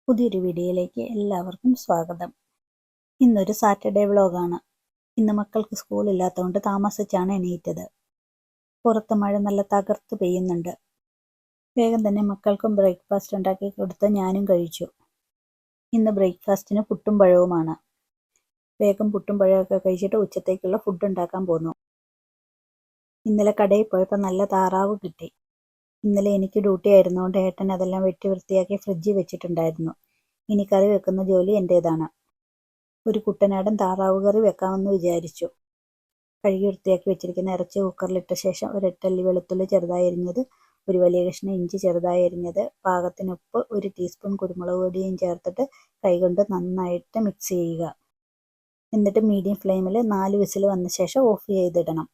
പുതിയൊരു വീഡിയോയിലേക്ക് എല്ലാവർക്കും സ്വാഗതം. ഇന്നൊരു സാറ്റർഡേ വ്ലോഗാണ്. ഇന്ന് മക്കൾക്ക് സ്കൂളില്ലാത്തതുകൊണ്ട് താമസിച്ചാണ് എണീറ്റത്. പുറത്ത് മഴ നല്ല തകർത്ത് പെയ്യുന്നുണ്ട്. വേഗം തന്നെ മക്കൾക്കും ബ്രേക്ക്ഫാസ്റ്റ് ഉണ്ടാക്കി കൊടുത്ത് ഞാനും കഴിച്ചു. ഇന്ന് ബ്രേക്ക്ഫാസ്റ്റിന് പുട്ടും പഴവുമാണ്. വേഗം പുട്ടും പഴമൊക്കെ കഴിച്ചിട്ട് ഉച്ചത്തേക്കുള്ള ഫുഡ് ഉണ്ടാക്കാൻ പോന്നു. ഇന്നലെ കടയിൽ പോയപ്പോൾ നല്ല താറാവ് കിട്ടി. ഇന്നലെ എനിക്ക് ഡ്യൂട്ടി ആയിരുന്നുകൊണ്ട് ഏട്ടൻ അതെല്ലാം വെട്ടി വൃത്തിയാക്കി ഫ്രിഡ്ജിൽ വെച്ചിട്ടുണ്ടായിരുന്നു. ഇനി കറി വെക്കുന്ന ജോലി എൻ്റേതാണ്. ഒരു കുട്ടനാടൻ താറാവ് കറി വെക്കാമെന്ന് വിചാരിച്ചു. കഴുകി വൃത്തിയാക്കി വെച്ചിരിക്കുന്ന ഇറച്ചി കുക്കറിലിട്ട ശേഷം ഒരു 8 അല്ലി വെളുത്തുള്ളി ചെറുതായി അരിഞ്ഞത്, ഒരു വലിയ കഷ്ണം ഇഞ്ചി ചെറുതായി അരിഞ്ഞത്, പാകത്തിന് ഉപ്പ്, 1 ടീസ്പൂൺ കുരുമുളക് പൊടിയും ചേർത്തിട്ട് കൈകൊണ്ട് നന്നായിട്ട് മിക്സ് ചെയ്യുക. എന്നിട്ട് മീഡിയം ഫ്ലെയിമിൽ 4 വിസിൽ വന്ന ശേഷം ഓഫ് ചെയ്തിടണം.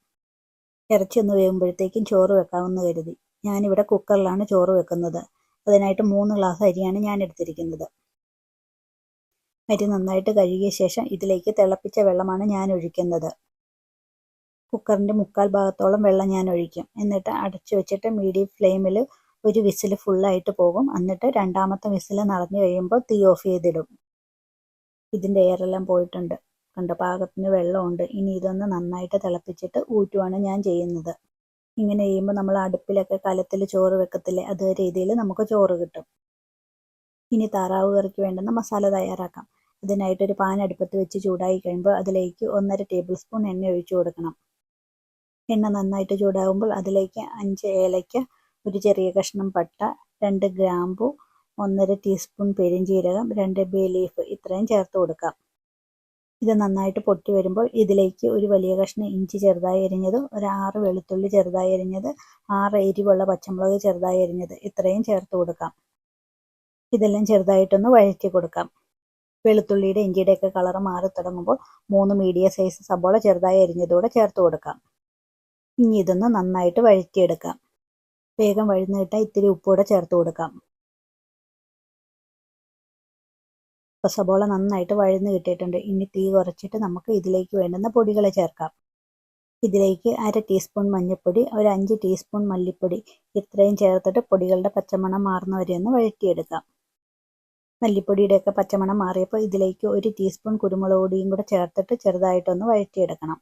ഇറച്ചി ഒന്ന് വേകുമ്പോഴത്തേക്കും ചോറ് വെക്കാമെന്ന് കരുതി. ഞാനിവിടെ കുക്കറിലാണ് ചോറ് വെക്കുന്നത്. അതിനായിട്ട് 3 ഗ്ലാസ് അരിയാണ് ഞാൻ എടുത്തിരിക്കുന്നത്. അരി നന്നായിട്ട് കഴുകിയ ശേഷം ഇതിലേക്ക് തിളപ്പിച്ച വെള്ളമാണ് ഞാൻ ഒഴിക്കുന്നത്. കുക്കറിൻ്റെ 3/4 ഭാഗത്തോളം വെള്ളം ഞാൻ ഒഴിക്കും. എന്നിട്ട് അടച്ചു വെച്ചിട്ട് മീഡിയം ഫ്ലെയിമിൽ ഒരു വിസിൽ ഫുള്ളായിട്ട് പോകും. എന്നിട്ട് രണ്ടാമത്തെ വിസിൽ നിറഞ്ഞു കഴിയുമ്പോൾ തീ ഓഫ് ചെയ്തിടും. ഇതിൻ്റെ എയറെല്ലാം പോയിട്ടുണ്ട്. കണ്ട പാകത്തിന് വെള്ളമുണ്ട്. ഇനി ഇതൊന്ന് നന്നായിട്ട് തിളപ്പിച്ചിട്ട് ഊറ്റുവാണ് ഞാൻ ചെയ്യുന്നത്. ഇങ്ങനെ ചെയ്യുമ്പോൾ നമ്മൾ അടുപ്പിലൊക്കെ കലത്തിൽ ചോറ് വെക്കത്തില്ലേ, അതേ രീതിയിൽ നമുക്ക് ചോറ് കിട്ടും. ഇനി താറാവ് കറിക്ക് വേണ്ടുന്ന മസാല തയ്യാറാക്കാം. അതിനായിട്ടൊരു പാൻ അടുപ്പത്ത് വെച്ച് ചൂടായി കഴിയുമ്പോൾ അതിലേക്ക് 1.5 ടേബിൾ സ്പൂൺ എണ്ണ ഒഴിച്ചു കൊടുക്കണം. എണ്ണ നന്നായിട്ട് ചൂടാകുമ്പോൾ അതിലേക്ക് 5 ഏലയ്ക്ക, ഒരു ചെറിയ കഷ്ണം പട്ട, 2 ഗ്രാമ്പു, 1.5 ടീസ്പൂൺ പെരിഞ്ജീരകം, 2 ബേ ലീഫ് ഇത്രയും ചേർത്ത് കൊടുക്കാം. ഇത് നന്നായിട്ട് പൊട്ടി വരുമ്പോൾ ഇതിലേക്ക് ഒരു വലിയ കഷ്ണം ഇഞ്ചി ചെറുതായി അരിഞ്ഞത്, ഒരു 6 വെളുത്തുള്ളി ചെറുതായി അരിഞ്ഞത്, 6 എരിവുള്ള പച്ചമുളക് ചെറുതായി അരിഞ്ഞത് ഇത്രയും ചേർത്ത് കൊടുക്കാം. ഇതെല്ലാം ചെറുതായിട്ടൊന്ന് വഴറ്റി കൊടുക്കാം. വെളുത്തുള്ളിയുടെ ഇഞ്ചിയുടെയൊക്കെ കളർ മാറി തുടങ്ങുമ്പോൾ 3 മീഡിയം സൈസ് സബോള ചെറുതായി അരിഞ്ഞതോടെ ചേർത്ത് കൊടുക്കാം. ഇനി ഇതൊന്ന് നന്നായിട്ട് വഴറ്റിയെടുക്കാം. വേഗം വഴന്നു കിട്ടാൻ ഇത്തിരി ഉപ്പൂടെ ചേർത്ത് കൊടുക്കാം. ഇപ്പോൾ സബോള നന്നായിട്ട് വഴന്നു കിട്ടിയിട്ടുണ്ട്. ഇനി തീ കുറച്ചിട്ട് നമുക്ക് ഇതിലേക്ക് വേണ്ടുന്ന പൊടികൾ ചേർക്കാം. ഇതിലേക്ക് 1/2 ടീസ്പൂൺ മഞ്ഞൾപ്പൊടി, ഒരു 5 ടീസ്പൂൺ മല്ലിപ്പൊടി ഇത്രയും ചേർത്തിട്ട് പൊടികളുടെ പച്ചമണം മാറുന്നവരെ ഒന്ന് വഴറ്റിയെടുക്കാം. മല്ലിപ്പൊടിയുടെയൊക്കെ പച്ചമണം മാറിയപ്പോൾ ഇതിലേക്ക് 1 ടീസ്പൂൺ കുരുമുളക് പൊടിയും കൂടെ ചേർത്തിട്ട് ചെറുതായിട്ടൊന്ന് വഴറ്റിയെടുക്കണം.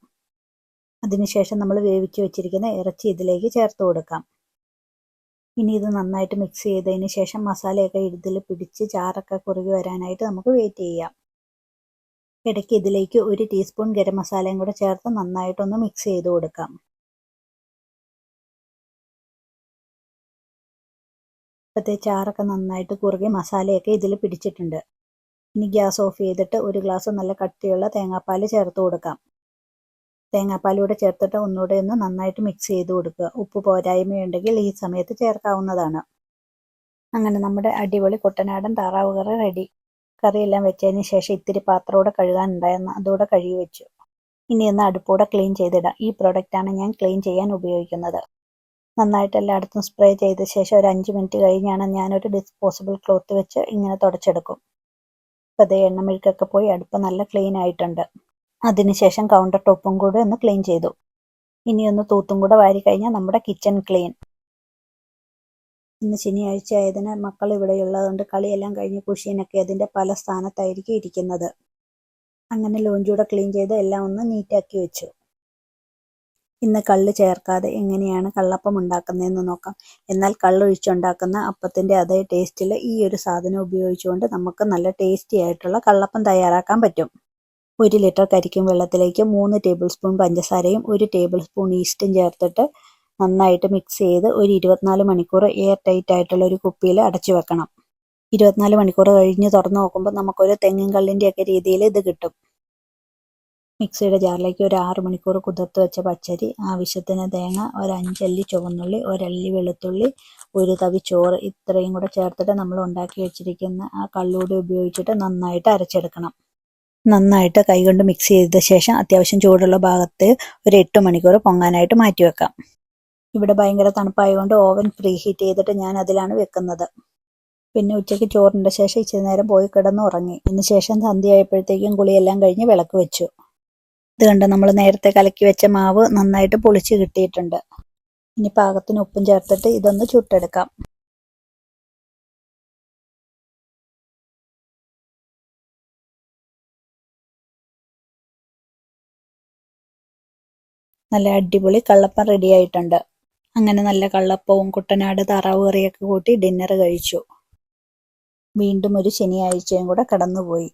അതിനുശേഷം നമ്മൾ വേവിച്ച് വെച്ചിരിക്കുന്ന ഇറച്ചി ഇതിലേക്ക് ചേർത്ത് കൊടുക്കാം. ഇനി ഇത് നന്നായിട്ട് മിക്സ് ചെയ്തതിന് ശേഷം മസാലയൊക്കെ ഇതിൽ പിടിച്ച് ചാറൊക്കെ കുറുകി വരാനായിട്ട് നമുക്ക് വെയിറ്റ് ചെയ്യാം. ഇടയ്ക്ക് ഇതിലേക്ക് 1 ടീസ്പൂൺ ഗരം മസാലയും കൂടെ ചേർത്ത് നന്നായിട്ടൊന്ന് മിക്സ് ചെയ്ത് കൊടുക്കാം. ഇപ്പോഴത്തെ ചാറൊക്കെ നന്നായിട്ട് കുറുകി മസാലയൊക്കെ ഇതിൽ പിടിച്ചിട്ടുണ്ട്. ഇനി ഗ്യാസ് ഓഫ് ചെയ്തിട്ട് 1 ഗ്ലാസ് നല്ല കട്ടിയുള്ള തേങ്ങാപ്പാൽ ചേർത്ത് കൊടുക്കാം. തേങ്ങാപ്പാലൂടെ ചേർത്തിട്ട് ഒന്നുകൂടെ ഒന്ന് നന്നായിട്ട് മിക്സ് ചെയ്ത് കൊടുക്കുക. ഉപ്പ് പോരായ്മയുണ്ടെങ്കിൽ ഈ സമയത്ത് ചേർക്കാവുന്നതാണ്. അങ്ങനെ നമ്മുടെ അടിപൊളി കുട്ടനാടൻ താറാവ് കറി റെഡി. കറിയെല്ലാം വെച്ചതിന് ശേഷം ഇത്തിരി പാത്രമൂടെ കഴുകാനുണ്ടായിരുന്നു, അതോടെ കഴുകി വെച്ചു. ഇനി ഒന്ന് അടുപ്പൂടെ ക്ലീൻ ചെയ്തിടാം. ഈ പ്രോഡക്റ്റാണ് ഞാൻ ക്ലീൻ ചെയ്യാൻ ഉപയോഗിക്കുന്നത്. നന്നായിട്ട് എല്ലായിടത്തും സ്പ്രേ ചെയ്ത ശേഷം ഒരു 5 മിനിറ്റ് കഴിഞ്ഞാണ് ഞാനൊരു ഡിസ്പോസിബിൾ ക്ലോത്ത് വെച്ച് ഇങ്ങനെ തുടച്ചെടുക്കും. അപ്പോൾ അതേ എണ്ണമെഴുക്കൊക്കെ പോയി അടുപ്പ് നല്ല ക്ലീൻ ആയിട്ടുണ്ട്. അതിനുശേഷം കൗണ്ടർ ടോപ്പും കൂടെ ഒന്ന് ക്ലീൻ ചെയ്തു. ഇനി ഒന്ന് തൂത്തും കൂടെ വാരി കഴിഞ്ഞാൽ നമ്മുടെ കിച്ചൺ ക്ലീൻ. ഇന്ന് ശനിയാഴ്ച ആയതിനാൽ മക്കൾ ഇവിടെയുള്ളതുകൊണ്ട് കളിയെല്ലാം കഴിഞ്ഞ് കുഷീനൊക്കെ അതിൻ്റെ പല സ്ഥാനത്തായിരിക്കും ഇരിക്കുന്നത്. അങ്ങനെ ലോഞ്ചൂടെ ക്ലീൻ ചെയ്ത് എല്ലാം ഒന്ന് നീറ്റാക്കി വെച്ചു. ഇന്ന് കള്ള് ചേർക്കാതെ എങ്ങനെയാണ് കള്ളപ്പം ഉണ്ടാക്കുന്നതെന്ന് നോക്കാം. എന്നാൽ കള്ളൊഴിച്ചുണ്ടാക്കുന്ന അപ്പത്തിൻ്റെ അതേ ടേസ്റ്റിൽ ഈ ഒരു സാധനം ഉപയോഗിച്ചുകൊണ്ട് നമുക്ക് നല്ല ടേസ്റ്റി ആയിട്ടുള്ള കള്ളപ്പം തയ്യാറാക്കാൻ പറ്റും. 1 ലിറ്റർ കരിക്കും വെള്ളത്തിലേക്ക് 3 ടേബിൾ സ്പൂൺ പഞ്ചസാരയും 1 ടേബിൾ സ്പൂൺ ഈസ്റ്റും ചേർത്തിട്ട് നന്നായിട്ട് മിക്സ് ചെയ്ത് ഒരു 24 മണിക്കൂർ എയർ ടൈറ്റ് ആയിട്ടുള്ള ഒരു കുപ്പിയിൽ അടച്ചു വെക്കണം. 24 മണിക്കൂർ കഴിഞ്ഞ് തുറന്ന് നോക്കുമ്പോൾ നമുക്കൊരു തെങ്ങിൻ കള്ളിൻ്റെയൊക്കെ രീതിയിൽ ഇത് കിട്ടും. മിക്സിയുടെ ജാറിലേക്ക് ഒരു 6 മണിക്കൂർ കുതിർത്ത് വെച്ച പച്ചരി, ആവശ്യത്തിന് തേങ്ങ, ഒരു 5 അല്ലി ചുവന്നുള്ളി, 1 അല്ലി വെളുത്തുള്ളി, 1 തവി ചോറ് ഇത്രയും കൂടെ ചേർത്തിട്ട് നമ്മൾ ഉണ്ടാക്കി വെച്ചിരിക്കുന്ന ആ കള്ളൂടി ഉപയോഗിച്ചിട്ട് നന്നായിട്ട് അരച്ചെടുക്കണം. നന്നായിട്ട് കൈകൊണ്ട് മിക്സ് ചെയ്ത ശേഷം അത്യാവശ്യം ചൂടുള്ള ഭാഗത്ത് ഒരു 8 മണിക്കൂർ പൊങ്ങാനായിട്ട് മാറ്റി വെക്കാം. ഇവിടെ ഭയങ്കര തണുപ്പായതുകൊണ്ട് ഓവൻ പ്രീ ഹീറ്റ് ചെയ്തിട്ട് ഞാൻ അതിലാണ് വെക്കുന്നത്. പിന്നെ ഉച്ചയ്ക്ക് ചോറിൻ്റെ ശേഷം ഇച്ചിരി നേരം പോയി കിടന്ന് ഉറങ്ങി. അതിന് ശേഷം സന്ധ്യയായപ്പോഴത്തേക്കും കുളിയെല്ലാം കഴിഞ്ഞ് വിളക്ക് വെച്ചു. ഇത് കണ്ട് നമ്മൾ നേരത്തെ കലക്കി വെച്ച മാവ് നന്നായിട്ട് പൊളിച്ച് കിട്ടിയിട്ടുണ്ട്. ഇനി പാകത്തിന് ഉപ്പും ചേർത്തിട്ട് ഇതൊന്ന് ചുട്ടെടുക്കാം. നല്ല അടിപൊളി കള്ളപ്പം റെഡി ആയിട്ടുണ്ട്. അങ്ങനെ നല്ല കള്ളപ്പവും കുട്ടനാട് താറാവ് കറിയൊക്കെ കൂട്ടി ഡിന്നർ കഴിച്ചു. വീണ്ടും ഒരു ശനിയാഴ്ചയും കൂടെ കടന്നുപോയി.